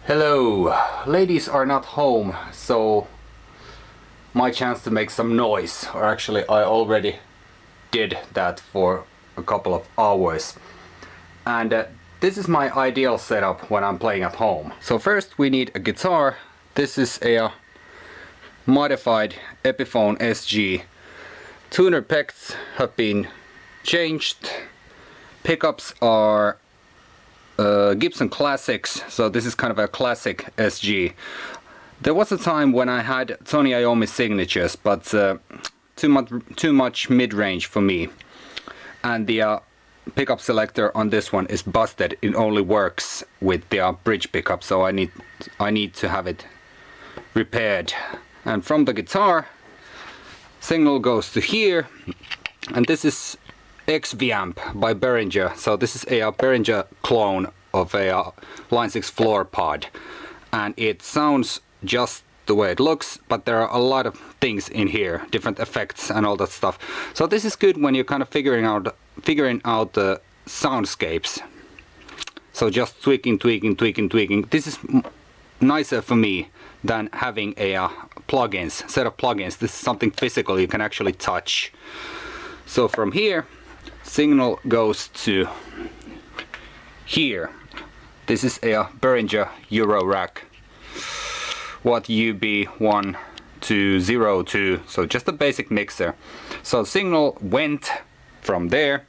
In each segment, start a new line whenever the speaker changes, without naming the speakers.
Hello, ladies are not home, so my chance to make some noise, or actually I already did that for a couple of hours. And this is my ideal setup when I'm playing at home. So first we need a guitar. This is a modified Epiphone SG. Tuner pecks have been changed. Pickups are Gibson Classics, so this is kind of a classic SG. There was a time when I had Tony Iommi signatures, but too much mid-range for me. And the pickup selector on this one is busted. It only works with the bridge pickup, so I need to have it repaired. And from the guitar, signal goes to here, and this is XV-amp by Behringer. So this is a Behringer clone of a Line 6 floor pod, and it sounds just the way it looks, but there are a lot of things in here, different effects and all that stuff. So this is good when you're kind of figuring out the soundscapes. So just tweaking. This is nicer for me than having a set of plugins. This is something physical you can actually touch. So from here, signal goes to here. This is a Behringer Euro rack. What UB1202, so just a basic mixer. So signal went from there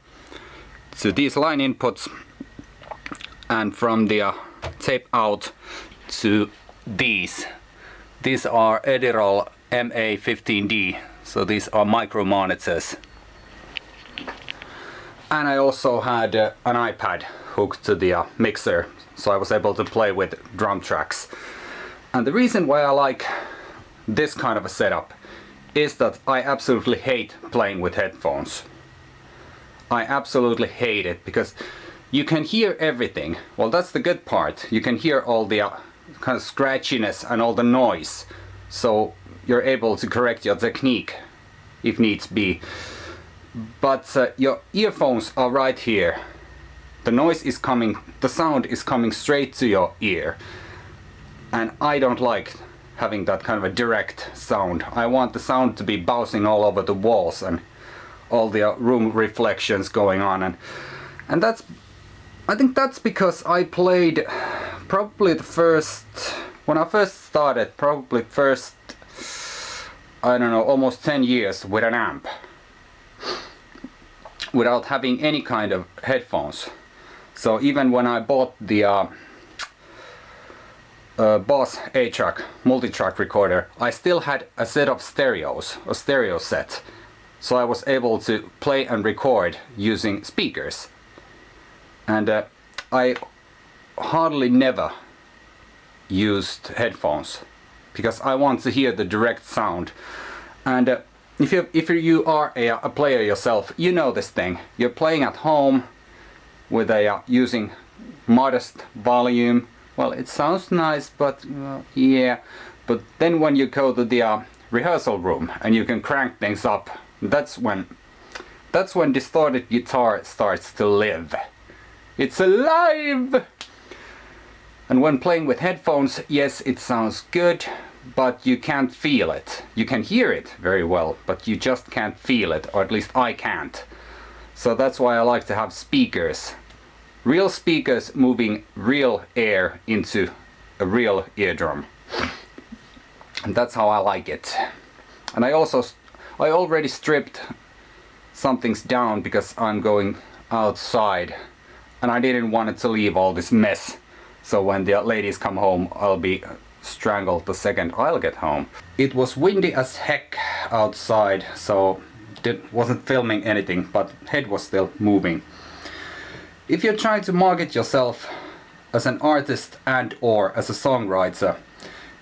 to these line inputs, and from the tape out to these. These are Edirol MA15D, so these are micro monitors. And I also had an iPad hooked to the mixer, so I was able to play with drum tracks. And the reason why I like this kind of a setup is that I absolutely hate playing with headphones. I absolutely hate it because you can hear everything. Well, that's the good part. You can hear all the kind of scratchiness and all the noise, so you're able to correct your technique if needs be. But your earphones are right here. The sound is coming straight to your ear. And I don't like having that kind of a direct sound. I want the sound to be bouncing all over the walls and all the room reflections going on. And I think that's because I played probably when I first started, I don't know, almost 10 years with an amp, without having any kind of headphones. So even when I bought the Boss A-Track multi-track recorder, I still had a set of stereos, a stereo set. So I was able to play and record using speakers. And I hardly never used headphones because I want to hear the direct sound. And if you are a player yourself, you know this thing. You're playing at home with using modest volume. Well, it sounds nice, but yeah. But then when you go to the rehearsal room and you can crank things up, that's when distorted guitar starts to live. It's alive! And when playing with headphones, yes, it sounds good, but you can't feel it. You can hear it very well, but you just can't feel it, or at least I can't. So that's why I like to have speakers. Real speakers moving real air into a real eardrum. And that's how I like it. And I already stripped some things down because I'm going outside. And I didn't want it to leave all this mess. So when the ladies come home, I'll be strangled the second I'll get home. It was windy as heck outside, so wasn't filming anything, but head was still moving. If you're trying to market yourself as an artist and or as a songwriter,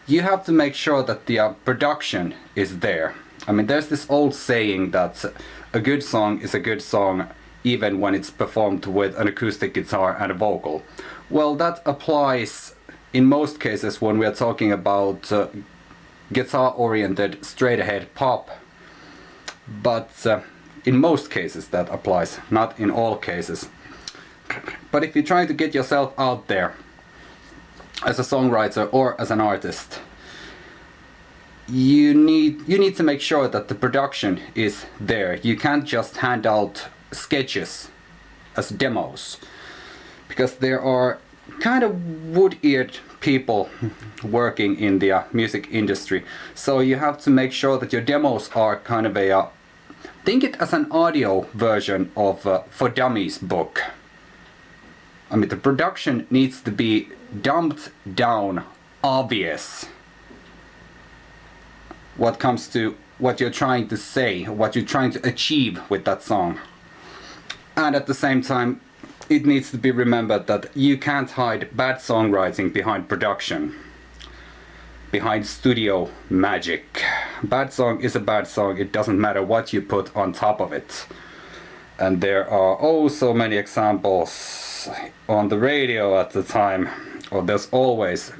you have to make sure that the production is there. I mean, there's this old saying that a good song is a good song even when it's performed with an acoustic guitar and a vocal. Well, that applies in most cases when we are talking about guitar-oriented, straight-ahead pop. But in most cases that applies, not in all cases. But if you're trying to get yourself out there, as a songwriter or as an artist, you need to make sure that the production is there. You can't just hand out sketches as demos, because there are kind of wood-eared people working in the music industry. So you have to make sure that your demos are kind of a think it as an audio version of For Dummies book. I mean, the production needs to be dumbed down, obvious. What comes to what you're trying to say, what you're trying to achieve with that song. And at the same time, it needs to be remembered that you can't hide bad songwriting behind production, behind studio magic. Bad song is a bad song, it doesn't matter what you put on top of it. And there are oh so many examples on the radio at the time, or there's always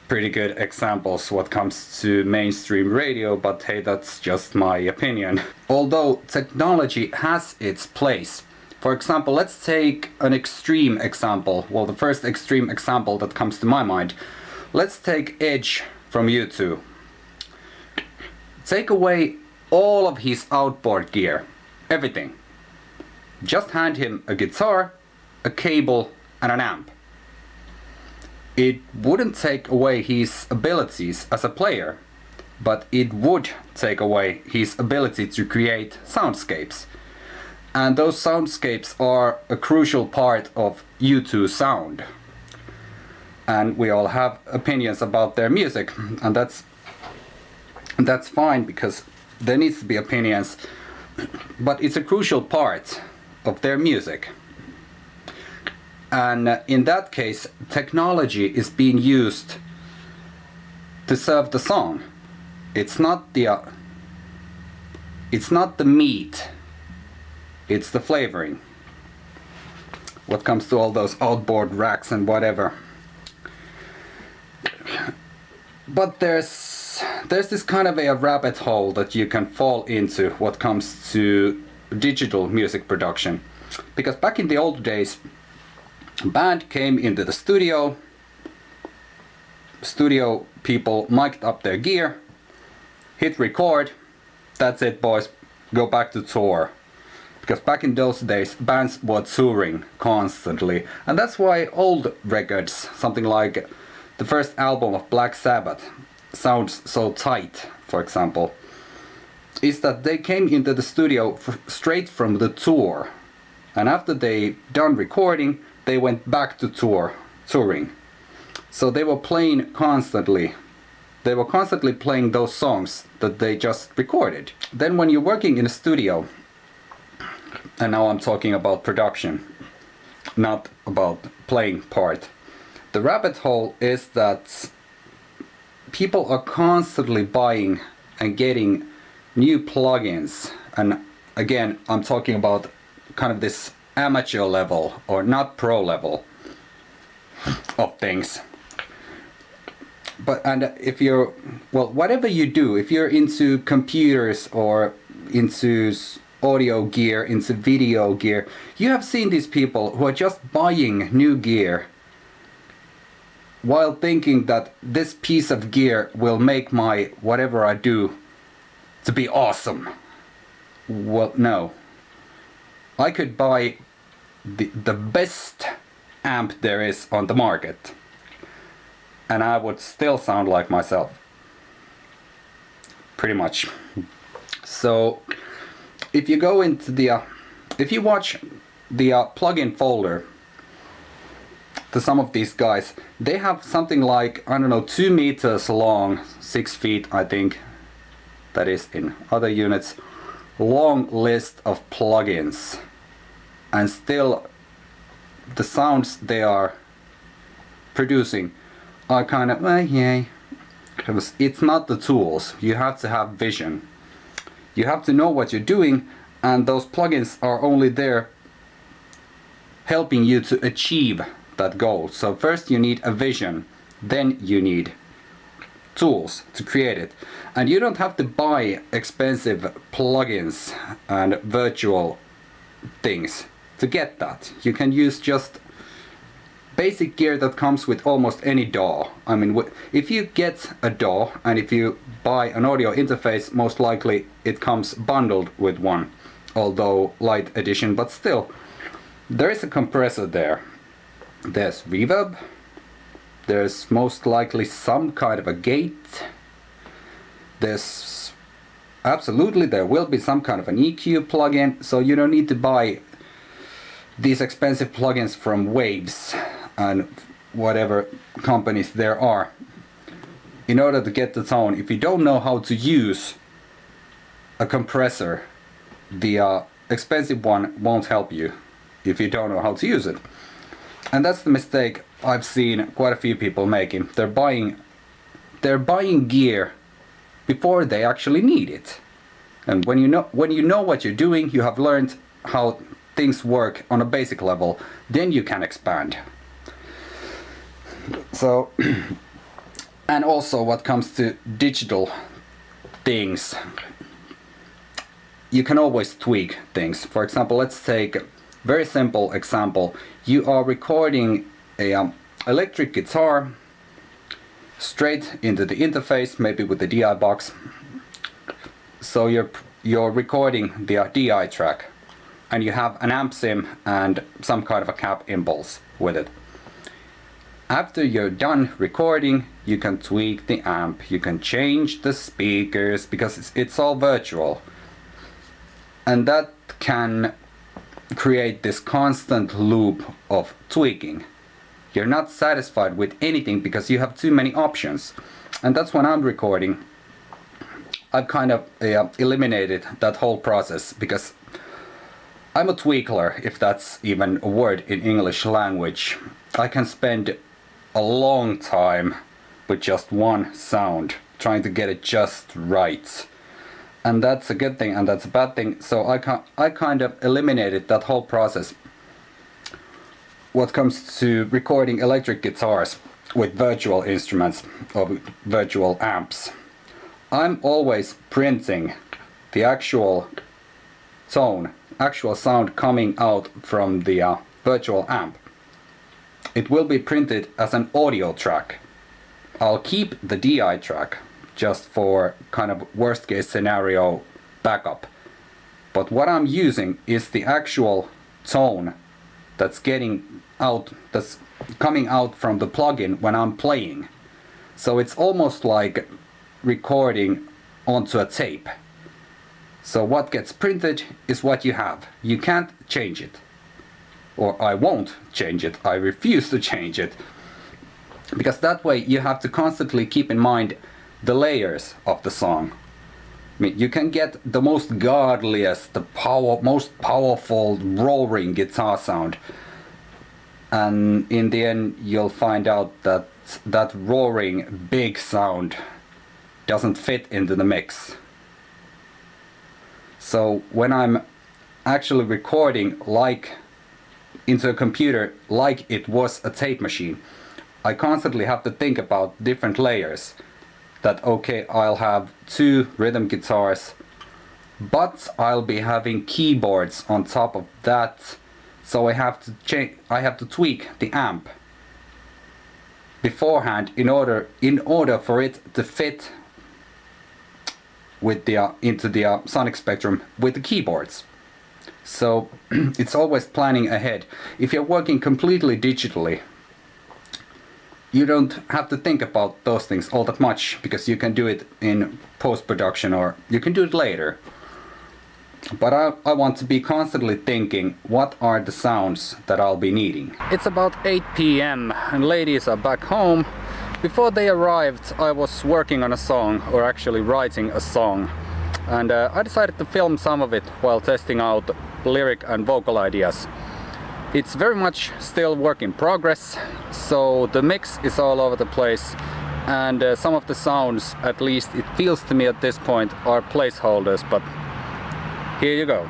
pretty good examples what comes to mainstream radio, but hey, that's just my opinion. Although technology has its place. For example, let's take an extreme example. Well, the first extreme example that comes to my mind. Let's take Edge from U2. Take away all of his outboard gear, everything. Just hand him a guitar, a cable, and an amp. It wouldn't take away his abilities as a player, but it would take away his ability to create soundscapes. And those soundscapes are a crucial part of U2 sound. And we all have opinions about their music, and that's fine, because there needs to be opinions, but it's a crucial part of their music. And in that case, technology is being used to serve the song. It's not the meat, it's the flavoring. What comes to all those outboard racks and whatever. But there's this kind of a rabbit hole that you can fall into what comes to digital music production. Because back in the old days, band came into the studio people mic'd up their gear, hit record, that's it boys, go back to tour. Because back in those days, bands were touring constantly. And that's why old records, something like the first album of Black Sabbath, sounds so tight, for example, is that they came into the studio straight from the tour. And after they done recording, they went back to touring. So they were playing constantly. They were constantly playing those songs that they just recorded. Then when you're working in a studio, and now I'm talking about production, not about playing part. The rabbit hole is that people are constantly buying and getting new plugins. And again, I'm talking about kind of this amateur level, or not pro level of things. But and if you're, well, whatever you do, if you're into computers or into audio gear, into video gear, you have seen these people who are just buying new gear while thinking that this piece of gear will make my whatever I do to be awesome. Well, no. I could buy the best amp there is on the market, and I would still sound like myself. Pretty much. So if you go into the if you watch the plugin folder to some of these guys, they have something like, I don't know, 2 meters long, 6 feet I think that is in other units, long list of plugins, and still the sounds they are producing are kind of yay. It's not the tools. You have to have vision. You have to know what you're doing, and those plugins are only there helping you to achieve that goal. So first you need a vision, then you need tools to create it. And you don't have to buy expensive plugins and virtual things to get that. You can use just basic gear that comes with almost any DAW. I mean, if you get a DAW and if you buy an audio interface, most likely it comes bundled with one, although light edition, but still, there is a compressor there. There's reverb, there's most likely some kind of a gate, there will be some kind of an EQ plugin, so you don't need to buy these expensive plugins from Waves and whatever companies there are in order to get the tone. If you don't know how to use a compressor, the expensive one won't help you if you don't know how to use it. And that's the mistake I've seen quite a few people making. They're buying gear before they actually need it. And when you know what you're doing, you have learned how things work on a basic level, then you can expand. So, and also what comes to digital things, you can always tweak things. For example, let's take a very simple example. You are recording a electric guitar straight into the interface, maybe with the DI box. So you're recording the DI track, and you have an amp sim and some kind of a cap impulse with it. After you're done recording, you can tweak the amp, you can change the speakers, because it's all virtual. And that can create this constant loop of tweaking. You're not satisfied with anything because you have too many options. And that's when I'm recording. I've kind of eliminated that whole process because I'm a tweakler, if that's even a word in English language. I can spend a long time with just one sound, trying to get it just right. And that's a good thing and that's a bad thing. So I kind of eliminated that whole process. What comes to recording electric guitars with virtual instruments or virtual amps, I'm always printing the actual tone, actual sound coming out from the virtual amp. It will be printed as an audio track. I'll keep the DI track just for kind of worst case scenario backup. But what I'm using is the actual tone that's coming out from the plugin when I'm playing. So it's almost like recording onto a tape. So what gets printed is what you have. You can't change it. Or I won't change it. I refuse to change it. Because that way you have to constantly keep in mind the layers of the song. I mean, you can get the most godliest, most powerful roaring guitar sound, and in the end you'll find out that that roaring big sound doesn't fit into the mix. So when I'm actually recording into a computer like it was a tape machine, I constantly have to think about different layers. That okay, I'll have 2 rhythm guitars, but I'll be having keyboards on top of that, so I have to tweak the amp beforehand in order for it to fit with into the sonic spectrum with the keyboards. So it's always planning ahead. If you're working completely digitally, you don't have to think about those things all that much, because you can do it in post-production or you can do it later. But I want to be constantly thinking, what are the sounds that I'll be needing? It's about 8 p.m. and ladies are back home. Before they arrived, I was working on a song, or actually writing a song. And I decided to film some of it while testing out lyric and vocal ideas. It's very much still work in progress, so the mix is all over the place, and some of the sounds, at least it feels to me at this point, are placeholders, but here you go.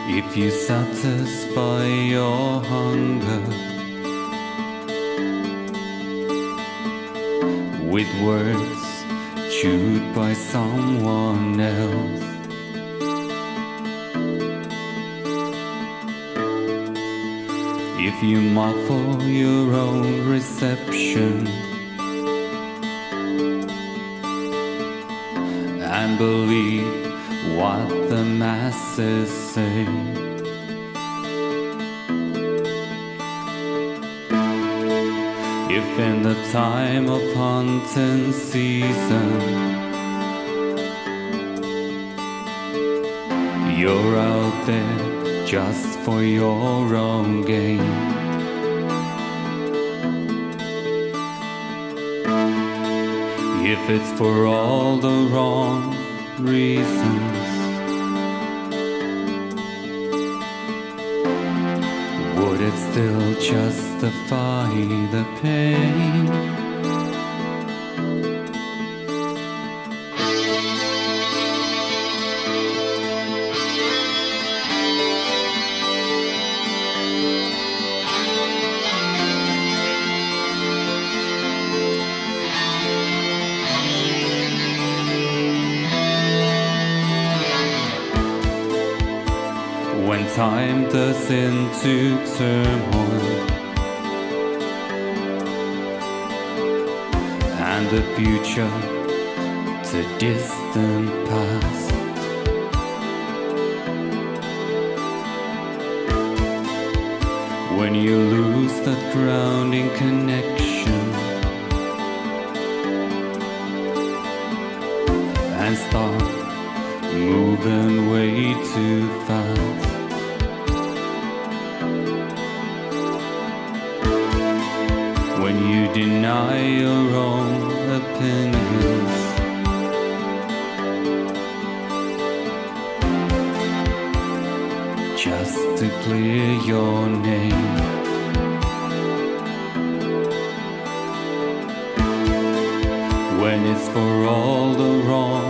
If you satisfy your hunger with words chewed by someone else, if you muffle your own reception and believe what the masses say, if in the time of hunting season you're out there just for your own gain, if it's for all the wrong reasons, would it still justify the pain? When time does into turmoil and the future to distant past, when you lose that grounding connection and start moving way too fast, when you deny your own opinions, just to clear your name, when it's for all the wrong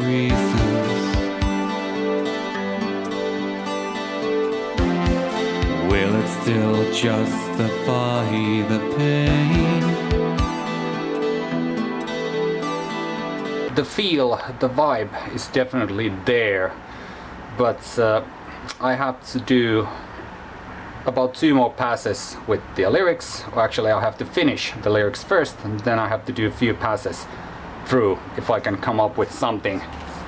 reasons, will it still justify the pain?
The feel, the vibe is definitely there, but I have to do about 2 more passes with the lyrics, or actually I have to finish the lyrics first and then I have to do a few passes through if I can come up with something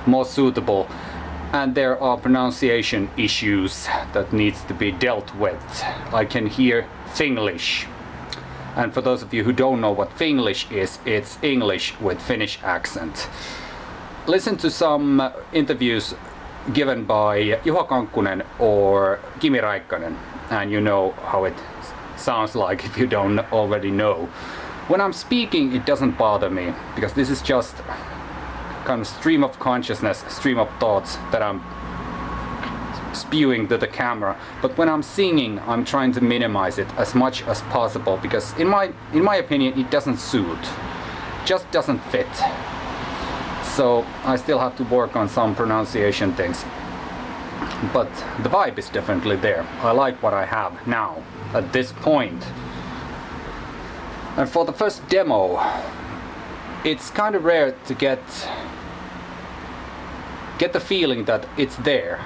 more suitable. And there are pronunciation issues that needs to be dealt with. I can hear Finnish. And for those of you who don't know what Finnish is, it's English with Finnish accent. Listen to some interviews given by Juha Kankkunen or Kimi Räikkönen, and you know how it sounds like if you don't already know. When I'm speaking, it doesn't bother me, because this is just kind of stream of consciousness, stream of thoughts that I'm spewing to the camera. But when I'm singing, I'm trying to minimize it as much as possible, because in my opinion it doesn't suit, just doesn't fit. So I still have to work on some pronunciation things, but the vibe is definitely there. I like what I have now at this point. And for the first demo, it's kind of rare to get the feeling that it's there.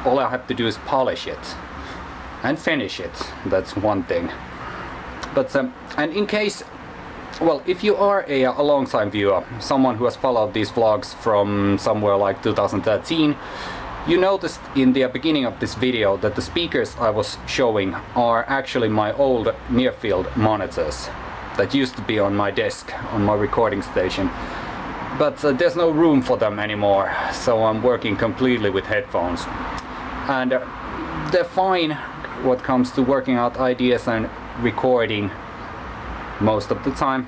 All I have to do is polish it and finish it. That's one thing. But and in case, well, if you are a long-time viewer, someone who has followed these vlogs from somewhere like 2013, you noticed in the beginning of this video that the speakers I was showing are actually my old near-field monitors that used to be on my desk on my recording station. But there's no room for them anymore, so I'm working completely with headphones. And they're fine what comes to working out ideas and recording most of the time.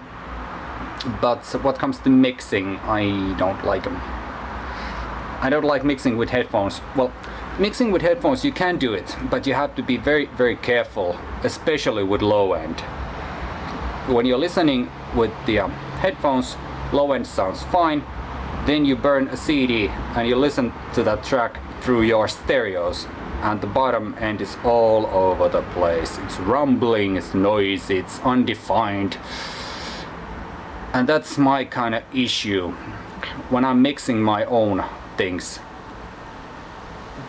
But what comes to mixing, I don't like them. I don't like mixing with headphones. Well, mixing with headphones you can do it, but you have to be very, very careful, especially with low end. When you're listening with the headphones, low end sounds fine. Then you burn a CD and you listen to that track through your stereos, and the bottom end is all over the place. It's rumbling, it's noisy, it's undefined. And that's my kind of issue when I'm mixing my own things.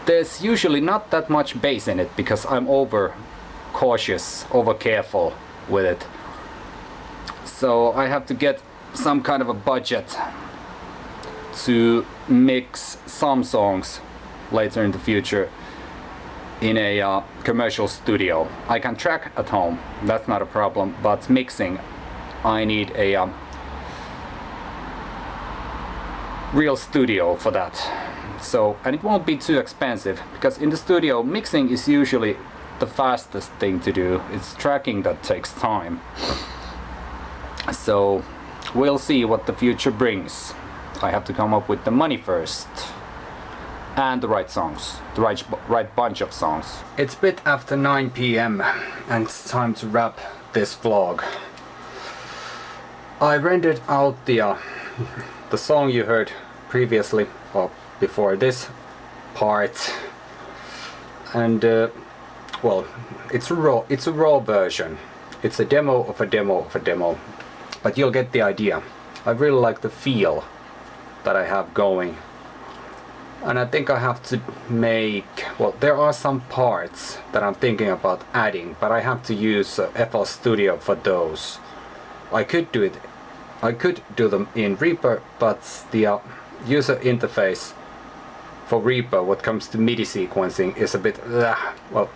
There's usually not that much bass in it because I'm over cautious, over careful with it. So I have to get some kind of a budget to mix some songs later in the future in a commercial studio. I can track at home, that's not a problem, but mixing, I need a real studio for that. So, and it won't be too expensive, because in the studio mixing is usually the fastest thing to do. It's tracking that takes time. So we'll see what the future brings. I have to come up with the money first and the right songs, the right bunch of songs. It's a bit after 9 p.m. and it's time to wrap this vlog. I rendered out the song you heard previously, or before this part, and well, it's a raw version. It's a demo of a demo of a demo, but you'll get the idea. I really like the feel that I have going, and I think I have to make, well, there are some parts that I'm thinking about adding, but I have to use FL Studio for those. I could do them in Reaper, but the user interface for Reaper, what comes to MIDI sequencing, is a bit, well,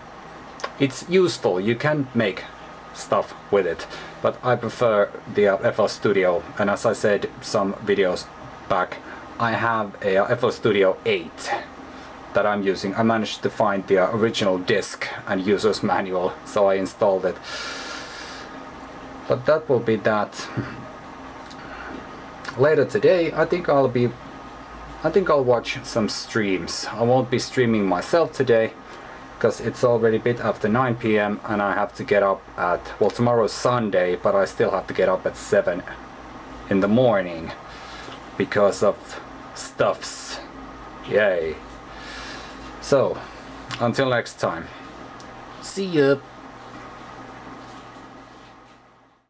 it's useful, you can make stuff with it, but I prefer the FL Studio, and as I said some videos back, I have a FL Studio 8 that I'm using. I managed to find the original disc and user's manual, so I installed it. But that will be that. Later today, I think I'll watch some streams. I won't be streaming myself today, because it's already a bit after 9 p.m. and I have to get up at, well, tomorrow's Sunday, but I still have to get up at 7 in the morning because of stuffs. Yay. So, until next time. See ya.